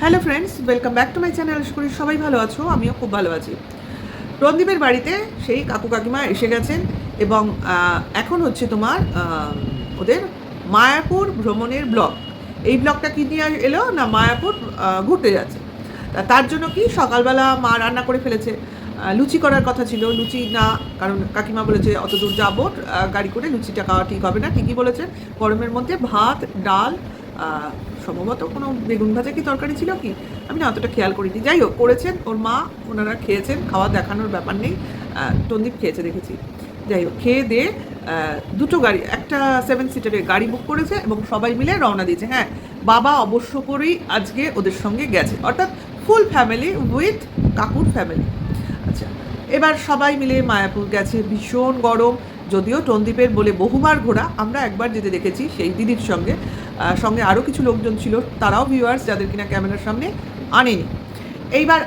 Hello friends, welcome back to my channel. আশা করি সবাই ভালো আছো, আমিও খুব ভালো আছি। রণদীপের বাড়িতে সেই কাকু কাকিমা এসে গেছেন এবং এখন হচ্ছে তোমার ওদের মায়াপুর ভ্রমণের ব্লগ। এই ব্লগটা কি নিয়ে এলো না, মায়াপুর ঘুরতে যাচ্ছে। তার জন্য কি সকালবেলা মা রান্না করে ফেলেছে। লুচি করার কথা ছিল, লুচি না, কারণ কাকিমা বলেছে অত দূর যাবো গাড়ি করে, লুচিটা খাওয়া ঠিক হবে না। ঠিকই বলেছেন, গরমের মধ্যে ভাত ডাল, সম্ভবত কোনো বেগুন ভাজা কি তরকারি ছিল কি, আমি না অতটা খেয়াল করিনি। যাই হোক, করেছেন ওর মা, ওনারা খেয়েছেন, খাওয়া দেখানোর ব্যাপার নেই। টন্দীপ খেয়েছে দেখেছি। যাই হোক, খেয়ে দিয়ে দুটো গাড়ি, একটা 7 সিটারের গাড়ি বুক করেছে এবং সবাই মিলে রওনা দিয়েছে। হ্যাঁ, বাবা অবশ্য করেই আজকে ওদের সঙ্গে গেছে, অর্থাৎ ফুল ফ্যামিলি উইথ কাকুর ফ্যামিলি। আচ্ছা, এবার সবাই মিলে মায়াপুর গেছে। ভীষণ গরম, যদিও টন্দীপের বলে বহুবার ঘোরা, আমরা একবার যেতে দেখেছি সেই দিদির সঙ্গে। সঙ্গে আরও কিছু লোকজন ছিল, তারাও ভিউয়ার্স, যাদের কিনা ক্যামেরার সামনে আনেনি। এইবার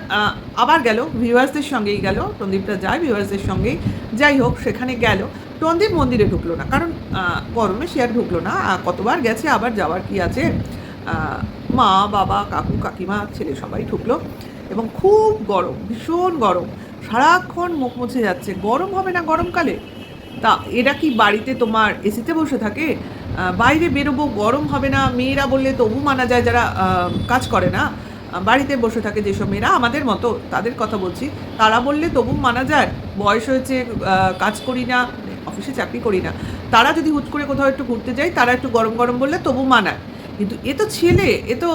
আবার গেল, ভিউয়ার্সদের সঙ্গেই গেল, টন্দীপটা যায় ভিউয়ার্সদের সঙ্গেই। যাই হোক, সেখানে গেল। টন্দীপ মন্দিরে ঢুকলো না, কারণ গরমে সে আর ঢুকলো না। কতবার গেছে, আবার যাওয়ার কি আছে। মা বাবা কাকু কাকিমা ছেলে সবাই ঢুকলো এবং খুব গরম, ভীষণ গরম, সারাক্ষণ মুখ মুছে যাচ্ছে। গরম হবে না গরমকালে? তা এরা কি বাড়িতে তোমার এসিতে বসে থাকে? বাইরে বেরোবো, গরম হবে না? মেয়েরা বললে তবু মানা যায়, যারা কাজ করে না, বাড়িতে বসে থাকে যেসব মেয়েরা আমাদের মতো, তাদের কথা বলছি, তারা বললে তবু মানা যায়। বয়স হয়েছে, কাজ করি না, অফিসে চাকরি করি না, তারা যদি হুট করে কোথাও একটু ঘুরতে যায়, তারা একটু গরম গরম বললে তবু মানায়। কিন্তু এ তো ছেলে, এ তো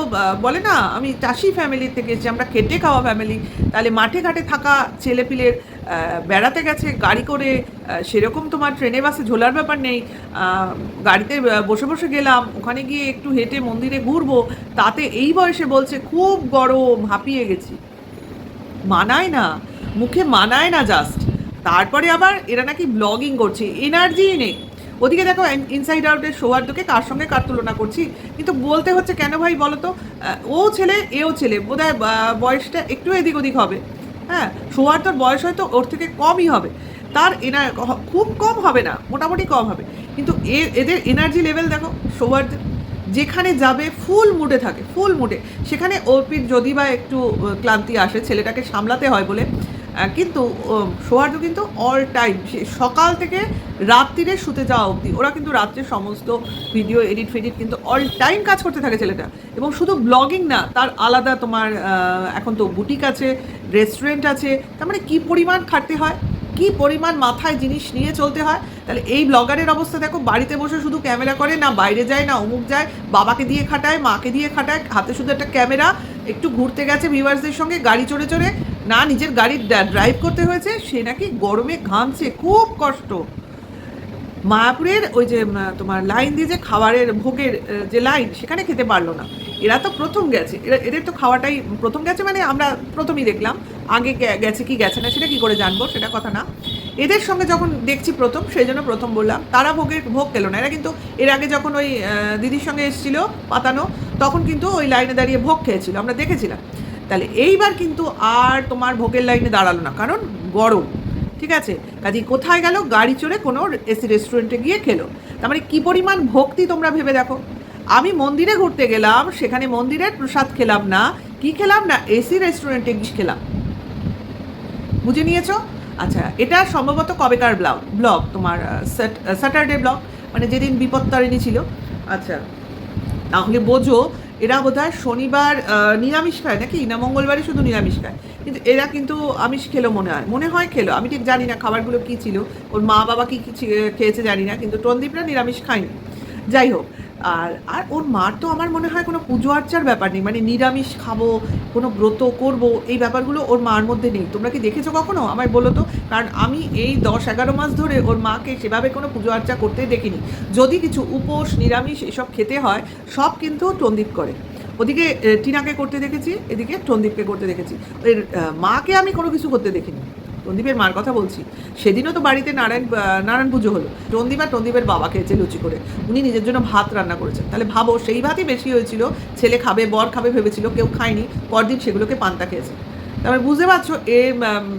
বলে না আমি চাষি ফ্যামিলি থেকে এসেছি, আমরা খেটে খাওয়া ফ্যামিলি। তাহলে মাঠে ঘাটে থাকা ছেলেপিলের বেড়াতে গেছে গাড়ি করে, সেরকম তোমার ট্রেনে বাসে ঝোলার ব্যাপার নেই। গাড়িতে বসে বসে গেলাম, ওখানে গিয়ে একটু হেঁটে মন্দিরে ঘুরবো, তাতে এই বয়সে বলছে খুব গরম, হাঁপিয়ে গেছি। মানায় না, মুখে মানায় না জাস্ট। তারপরে আবার এরা নাকি ব্লগিং করছে, এনার্জিই নেই। ওদিকে দেখো, ইনসাইড আউটের সৌহার্দ্যকে কার সঙ্গে কার তুলনা করছি, কিন্তু বলতে হচ্ছে কেন ভাই বলো তো? ও ছেলে এও ছেলে, বোধহয় বয়সটা একটু এদিক ওদিক হবে। হ্যাঁ, সৌহার্দ্যর বয়স হয়তো ওর থেকে কমই হবে, তার খুব কম হবে না, মোটামুটি কম হবে। কিন্তু এদের এনার্জি লেভেল দেখো, সৌহার্দ্যের যেখানে যাবে ফুল মুডে থাকে, ফুল মুডে। সেখানে অর্পিত যদি বা একটু ক্লান্তি আসে, ছেলেটাকে সামলাতে হয় বলে, কিন্তু সৌহার্দ্য কিন্তু অল টাইম, সকাল থেকে রাত্রিরে শুতে যাওয়া অবধি, ওরা কিন্তু রাত্রে সমস্ত ভিডিও এডিট ফেডিট কিন্তু অল টাইম কাজ করতে থাকে ছেলেটা। এবং শুধু ব্লগিং না, তার আলাদা তোমার এখন তো বুটিক আছে, রেস্টুরেন্ট আছে, তার মানে কী পরিমাণ খাটতে হয়, কী পরিমাণ মাথায় জিনিস নিয়ে চলতে হয়। তাহলে এই ব্লগারের অবস্থা দেখো, বাড়িতে বসে শুধু ক্যামেরা করে, না বাইরে যায় না অমুক যায়, বাবাকে দিয়ে খাটায়, মাকে দিয়ে খাটায়, হাতে শুধু একটা ক্যামেরা। একটু ঘুরতে গেছে ভিউয়ার্সদের সঙ্গে গাড়ি চড়ে চড়ে, না নিজের গাড়ি ড্রাইভ করতে হয়েছে, সে নাকি গরমে ঘামছে, খুব কষ্ট। মায়াপুরের ওই যে তোমার লাইন দিয়ে যে খাবারের ভোগের যে লাইন, সেখানে খেতে পারলো না। এরা তো প্রথম গেছে, এদের তো খাওয়াটাই প্রথম গেছে, মানে আমরা প্রথমই দেখলাম। আগে গেছে কি গেছে না সেটা কি করে জানবো, সেটা কথা না। এদের সঙ্গে যখন দেখছি প্রথম, সেই জন্য প্রথম বললাম। তারা ভোগ খেলো না। এরা কিন্তু এর আগে যখন ওই দিদির সঙ্গে এসেছিলো পাতানো, তখন কিন্তু ওই লাইনে দাঁড়িয়ে ভোগ খেয়েছিল, আমরা দেখেছিলাম। তাহলে এইবার কিন্তু আর তোমার ভোগের লাইনে দাঁড়ালো না, কারণ গরম। ঠিক আছে, কাজে কোথায় গেল? গাড়ি চড়ে কোনো এসি রেস্টুরেন্টে গিয়ে খেলো। তার মানে কী পরিমাণ ভক্তি তোমরা ভেবে দেখো। আমি মন্দিরে ঘুরতে গেলাম, সেখানে মন্দিরের প্রসাদ খেলাম না, কি খেলাম না, এসি রেস্টুরেন্টে গিয়ে খেলাম। বুঝে নিয়েছো? আচ্ছা, এটা সম্ভবত কবেকার ব্লগ তোমার স্যাটারডে ব্লগ, মানে যেদিন বিপত্তারিণী ছিল। আচ্ছা, তাহলে বোঝো এরা বোধহয় শনিবার নিরামিষ খায় নাকি, না মঙ্গলবারে শুধু নিরামিষ খায়। কিন্তু এরা কিন্তু আমিষ খেলো, মনে হয় খেলো, আমি ঠিক জানি না খাবারগুলো কী ছিল, ওর মা বাবা কী কী খেয়েছে জানি না, কিন্তু টন্দীপরা নিরামিষ খায়নি। যাই হোক, আর আর ওর মার তো আমার মনে হয় কোনো পুজো আর্চার ব্যাপার নেই, মানে নিরামিষ খাবো, কোনো ব্রত করব, এই ব্যাপারগুলো ওর মার মধ্যে নেই। তোমরা কি দেখেছো কখনো? আমায় বলো তো, কারণ আমি এই 10-11 মাস ধরে ওর মাকে সেভাবে কোনো পুজো আর্চা করতে দেখিনি। যদি কিছু উপোস নিরামিষ এসব খেতে হয়, সব কিন্তু টন্দীপ করে। ওদিকে টিনাকে করতে দেখেছি, এদিকে টন্দীপকে করতে দেখেছি। এর মাকে আমি কোনো কিছু করতে দেখিনি। টন্দীপের মার কথা বলছি, সেদিনও তো বাড়িতে নারায়ণ পুজো হলো, টন্দীপ আর টন্দীপের বাবা খেয়েছে লুচি করে, উনি নিজের জন্য ভাত রান্না করেছেন। তাহলে ভাবো, সেই ভাতই বেশি হয়েছিল, ছেলে খাবে বর খাবে ভেবেছিল, কেউ খায়নি, পরদিন সেগুলোকে পান্তা খেয়েছে। তারপরে বুঝতে পারছো, এ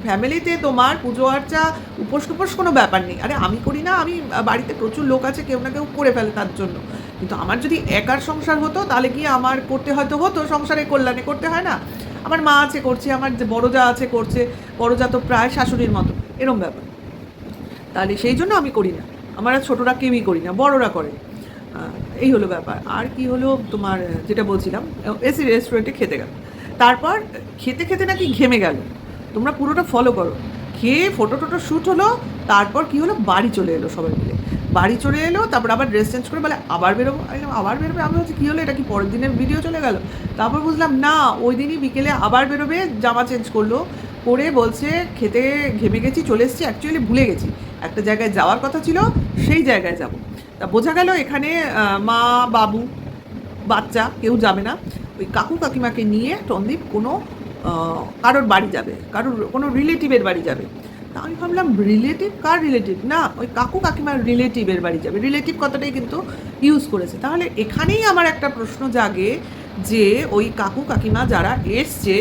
ফ্যামিলিতে তোমার পুজো আর্চা উপোস টুপোস কোনো ব্যাপার নেই। আরে আমি করি না, আমি বাড়িতে প্রচুর লোক আছে, কেউ না কেউ করে ফেলে, তার জন্য কিন্তু আমার যদি একার সংসার হতো তাহলে কি আমার করতে হয়তো হতো, সংসারে কল্যাণে করতে হয় না? আমার মা আছে করছে, আমার যে বড় যা আছে করছে, বড় যা তো প্রায় শাশুড়ির মতো, এরম ব্যাপার। তাহলে সেই জন্য আমি করি না, আমার আর ছোটোরা কেউই করি না, বড়রা করে। এই হলো ব্যাপার। আর কি হলো তোমার, যেটা বলছিলাম, এসি রেস্টুরেন্টে খেতে গেল, তারপর খেতে খেতে নাকি ঘেমে গেল। তোমরা পুরোটা ফলো করো। খেয়ে ফটো টোটো শ্যুট হলো, তারপর কি হলো, বাড়ি চলে এলো সবাই মিলে। বাড়ি চলে এলো, তারপর আবার ড্রেস চেঞ্জ করে বলে আবার বেরোবো। আবার বেরোবে? আমি হচ্ছে কী হলো, এটা কি পরের দিনের ভিডিও চলে গেল? তারপর বুঝলাম না, ওই দিনই বিকেলে আবার বেরোবে, জামা চেঞ্জ করলো, করে বলছে খেতে ঘেমে গেছি, চলে এসেছি, অ্যাকচুয়ালি ভুলে গেছি একটা জায়গায় যাওয়ার কথা ছিল, সেই জায়গায় যাব। তা বোঝা গেল এখানে মা বাবু বাচ্চা কেউ যাবে না, ওই কাকু কাকিমাকে নিয়ে টনদীপ কোনো কারোর বাড়ি যাবে, কারোর কোনো রিলেটিভের বাড়ি যাবে। তা আমি ভাবলাম রিলেটিভ, কার রিলেটিভ? না, ওই কাকু কাকিমার রিলেটিভের বাড়ি যাবে। রিলেটিভ কথাটাই কিন্তু ইউজ করেছে। তাহলে এখানেই আমার একটা প্রশ্ন জাগে যে ওই কাকু কাকিমা যারা এসছে,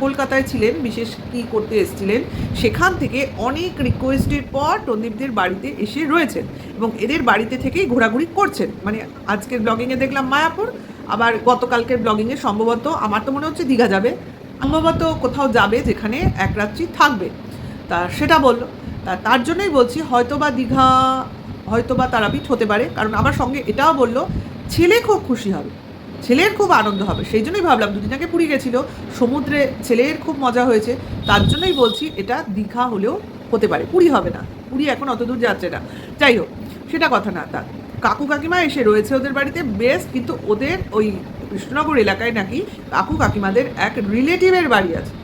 কলকাতায় ছিলেন, বিশেষ কী করতে এসছিলেন, সেখান থেকে অনেক রিকোয়েস্টের পর টনদীপদের বাড়িতে এসে রয়েছেন এবং এদের বাড়িতে থেকেই ঘোরাঘুরি করছেন। মানে আজকের ব্লগিংয়ে দেখলাম মায়াপুর, আবার গতকালকের ব্লগিংয়ে সম্ভবত, আমার তো মনে হচ্ছে দীঘা যাবে, সম্ভবত কোথাও যাবে যেখানে এক রাত্রি থাকবে। তা সেটা বললো। তার জন্যই বলছি হয়তো বা দীঘা, হয়তো বা তারাপীঠ হতে পারে। কারণ আমার সঙ্গে এটাও বললো ছেলে খুব খুশি হবে, ছেলের খুব আনন্দ হবে। সেই জন্যই ভাবলাম, দুদিন আগে পুরী গেছিলো, সমুদ্রে ছেলের খুব মজা হয়েছে, তার জন্যই বলছি এটা দীঘা হলেও হতে পারে, পুরী হবে না, পুরী এখন অত দূর যাচ্ছে না। যাই হোক, সেটা কথা না। তা কাকু কাকিমা এসে রয়েছে ওদের বাড়িতে, বেশ, কিন্তু ওদের ওই কৃষ্ণনগর এলাকায় নাকি কাকু কাকিমাদের এক রিলেটিভের বাড়ি আছে।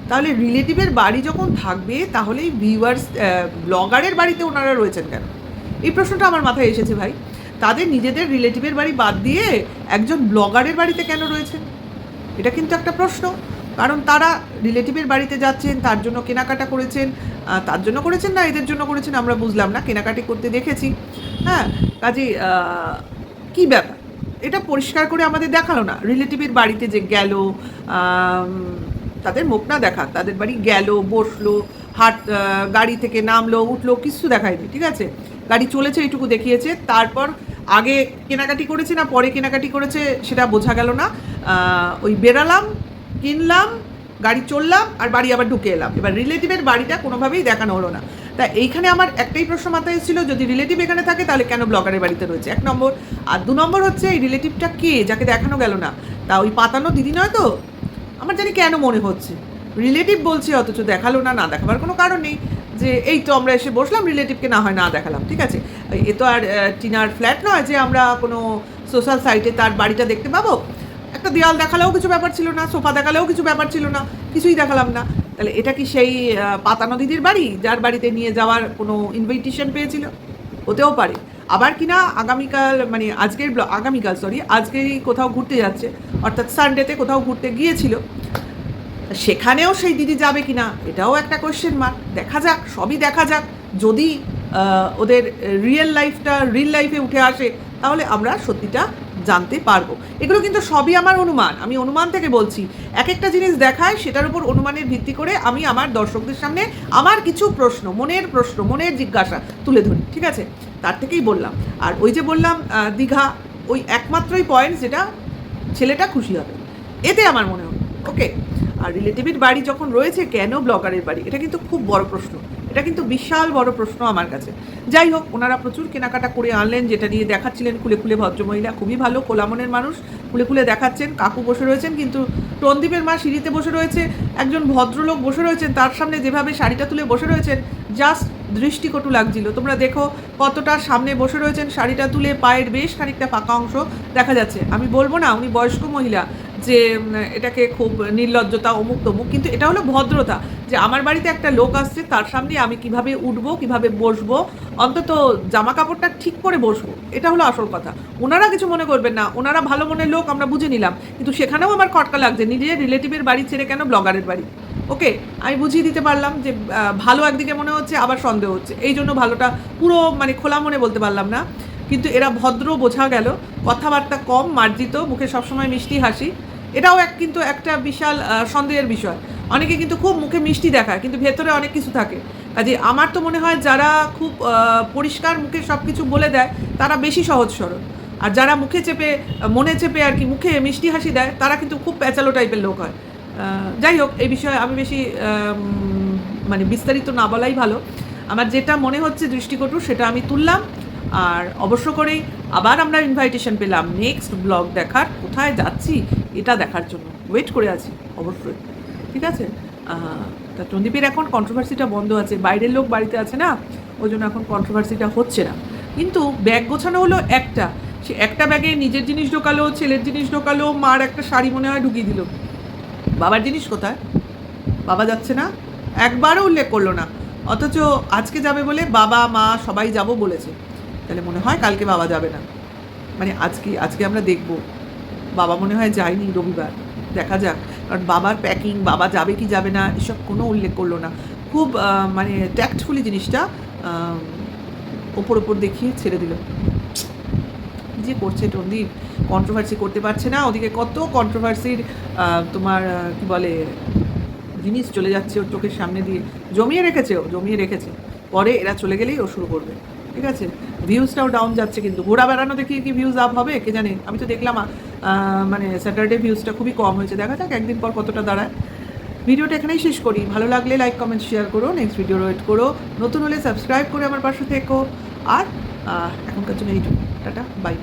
তাহলে রিলেটিভের বাড়ি যখন থাকবে, তাহলেই ভিউয়ার্স ব্লগারের বাড়িতে ওনারা রয়েছেন কেন? এই প্রশ্নটা আমার মাথায় এসেছে ভাই। তাদের নিজেদের রিলেটিভের বাড়ি বাদ দিয়ে একজন ব্লগারের বাড়িতে কেন রয়েছেন? এটা কিন্তু একটা প্রশ্ন। কারণ তারা রিলেটিভের বাড়িতে যাচ্ছেন, তার জন্য কেনাকাটা করেছেন, তার জন্য করেছেন না এদের জন্য করেছেন আমরা বুঝলাম না, কেনাকাটি করতে দেখেছি। হ্যাঁ, কাজে কী ব্যাপার, এটা পরিষ্কার করে আমাদের দেখালো না। রিলেটিভের বাড়িতে যে গেল, তাদের মুখ না দেখা, তাদের বাড়ি গেল, বসলো, গাড়ি থেকে নামলো, উঠলো, কিছু দেখায়নি, ঠিক আছে? গাড়ি চলেছে এইটুকু দেখিয়েছে। তারপর আগে কেনাকাটি করেছে না পরে কেনাকাটি করেছে সেটা বোঝা গেল না। ওই বেরালাম, কিনলাম, গাড়ি চললাম, আর বাড়ি আবার ঢুকে এলাম। এবার রিলেটিভের বাড়িটা কোনোভাবেই দেখানো হলো না। তা এইখানে আমার একটাই প্রশ্ন মাথায় এসেছিল, যদি রিলেটিভ এখানে থাকে তাহলে কেন ব্লগারের বাড়িতে রয়েছে, 1 নম্বর। আর 2 নম্বর হচ্ছে, এই রিলেটিভটা কে যাকে দেখানো গেল না? তা ওই পাতানো দিদি নয় তো? আমার জানি কেন মনে হচ্ছে রিলেটিভ বলছে, অথচ দেখালো না। না দেখাবার কোনো কারণ নেই, যে এই তো আমরা এসে বসলাম, রিলেটিভকে না হয় না দেখালাম, ঠিক আছে? এ তো আর টিনার ফ্ল্যাট নয় যে আমরা কোনো সোশ্যাল সাইটে তার বাড়িটা দেখতে পাবো। একটা দেওয়াল দেখালেও কিছু ব্যাপার ছিল না, সোফা দেখালেও কিছু ব্যাপার ছিল না, কিছুই দেখালাম না। তাহলে এটা কি সেই পাতানো দিদির বাড়ি যার বাড়িতে নিয়ে যাওয়ার কোনো ইনভিটেশন পেয়েছিল? হতেও পারে। আবার কিনা আগামীকাল, মানে আজকেরই কোথাও ঘুরতে যাচ্ছে, অর্থাৎ সানডেতে কোথাও ঘুরতে গিয়েছিল, সেখানেও সেই দিদি যাবে কিনা এটাও একটা কোয়েশ্চেন মার্ক। দেখা যাক, সবই দেখা যাক। যদি ওদের রিয়েল লাইফে উঠে আসে, তাহলে আমরা সত্যিটা জানতে পারবো। এগুলো কিন্তু সবই আমার অনুমান, আমি অনুমান থেকে বলছি। এক একটা জিনিস দেখায়, সেটার উপর অনুমানের ভিত্তি করে আমি আমার দর্শকদের সামনে আমার কিছু প্রশ্ন, মনের জিজ্ঞাসা তুলে ধরি, ঠিক আছে? তার থেকেই বললাম। আর ওই যে বললাম দীঘা, ওই একমাত্রই পয়েন্ট যেটা ছেলেটা খুশি হবে, এতে আমার মনে হয় ওকে। আর রিলেটিভের বাড়ি যখন রয়েছে, কেন ব্লগারের বাড়ি? এটা কিন্তু খুব বড় প্রশ্ন, এটা কিন্তু বিশাল বড় প্রশ্ন আমার কাছে। যাই হোক, ওনারা প্রচুর কেনাকাটা করে আনলেন, যেটা নিয়ে দেখাচ্ছিলেন খুলে খুলে ভদ্রমহিলা, খুবই ভালো, কোলামনের মানুষ, খুলে খুলে দেখাচ্ছেন। কাকু বসে রয়েছেন, কিন্তু টনদীপের মা সিঁড়িতে বসে রয়েছে, একজন ভদ্রলোক বসে রয়েছেন, তার সামনে যেভাবে শাড়িটা তুলে বসে রয়েছেন, জাস্ট দৃষ্টিকটু লাগছিল। তোমরা দেখো কতটা সামনে বসে রয়েছেন, শাড়িটা তুলে পায়ের বেশ খানিকটা ফাঁকা অংশ দেখা যাচ্ছে। আমি বলবো না উনি বয়স্ক মহিলা, যে এটাকে খুব নির্লজ্জতা অমুক তমুক, কিন্তু এটা হলো ভদ্রতা, যে আমার বাড়িতে একটা লোক আসছে, তার সামনে আমি কিভাবে উঠবো, কিভাবে বসবো, অন্তত জামা কাপড়টা ঠিক করে বসবো, এটা হলো আসল কথা। ওনারা কিছু মনে করবেন না, ওনারা ভালো মনের লোক, আমরা বুঝে নিলাম। কিন্তু সেখানেও আমার খটকা লাগছে, নিজের রিলেটিভের বাড়ি ছেড়ে কেন ব্লগারের বাড়ি? ওকে, আমি বুঝিয়ে দিতে পারলাম যে ভালো একদিকে মনে হচ্ছে, আবার সন্দেহ হচ্ছে, এই জন্য ভালোটা পুরো মানে খোলা মনে বলতে পারলাম না। কিন্তু এরা ভদ্র বোঝা গেল, কথাবার্তা কম, মার্জিত, মুখে সবসময় মিষ্টি হাসি। এটাও কিন্তু একটা বিশাল সন্দেহের বিষয়। অনেকে কিন্তু খুব মুখে মিষ্টি দেখায়, কিন্তু ভেতরে অনেক কিছু থাকে। কাজে আমার তো মনে হয় যারা খুব পরিষ্কার মুখে সব কিছু বলে দেয়, তারা বেশি সহজ সরল। আর যারা মুখে চেপে মনে চেপে আর কি মুখে মিষ্টি হাসি দেয় তারা কিন্তু খুব প্যাচালো টাইপের লোক হয়। যাই হোক, এই বিষয়ে আমি বেশি মানে বিস্তারিত না বলাই ভালো। আমার যেটা মনে হচ্ছে দৃষ্টিকটু সেটা আমি তুললাম। আর অবশ্য করেই আবার আমরা ইনভাইটেশন পেলাম নেক্সট ব্লগ দেখার, কোথায় যাচ্ছি এটা দেখার জন্য ওয়েট করে আছি অবশ্যই। ঠিক আছে, তা টন্দীপের এখন কন্ট্রোভার্সিটা বন্ধ আছে, বাইরের লোক বাড়িতে আছে না, ওই জন্য এখন কন্ট্রোভার্সিটা হচ্ছে না। কিন্তু ব্যাগ গোছানো হলো একটা, সে একটা ব্যাগে নিজের জিনিস ঢোকালো, ছেলের জিনিস ঢোকালো, মার একটা শাড়ি মনে হয় ঢুকিয়ে দিল। বাবার জিনিস কোথায়? বাবা যাচ্ছে না, একবারও উল্লেখ করলো না। অথচ আজকে যাবে বলে বাবা মা সবাই যাব বলেছে। তাহলে মনে হয় কালকে বাবা যাবে না, মানে আজকে আমরা দেখব বাবা মনে হয় যায়নি রবিবার, দেখা যাক। কারণ বাবার প্যাকিং, বাবা যাবে কি যাবে না এসব কোনো উল্লেখ করলো না। খুব মানে ট্যাক্টফুলি জিনিসটা ওপর দেখিয়ে ছেড়ে দিল। যে করছে টন্দীপ, কন্ট্রোভার্সি করতে পারছে না, ওদিকে কত কন্ট্রোভার্সির তোমার কি বলে জিনিস চলে যাচ্ছে ওর চোখের সামনে দিয়ে, জমিয়ে রেখেছে। পরে এরা চলে গেলেই ও শুরু করবে। ঠিক আছে, ভিউজটাও ডাউন যাচ্ছে, কিন্তু ঘোরা বেড়ানো দেখি কি ভিউজ আপ হবে কে জানে। আমি তো দেখলাম মানে স্যাটারডে ভিউজটা খুবই কম হয়েছে, দেখা যাক একদিন পর কতটা দাঁড়ায়। ভিডিওটা এখানেই শেষ করি, ভালো লাগলে লাইক কমেন্ট শেয়ার করো, নেক্সট ভিডিও ওয়েট করো, নতুন হলে সাবস্ক্রাইব করে আমার পাশে থেকো। আর এখনকার জন্য এইটুকু, টাটা বাই।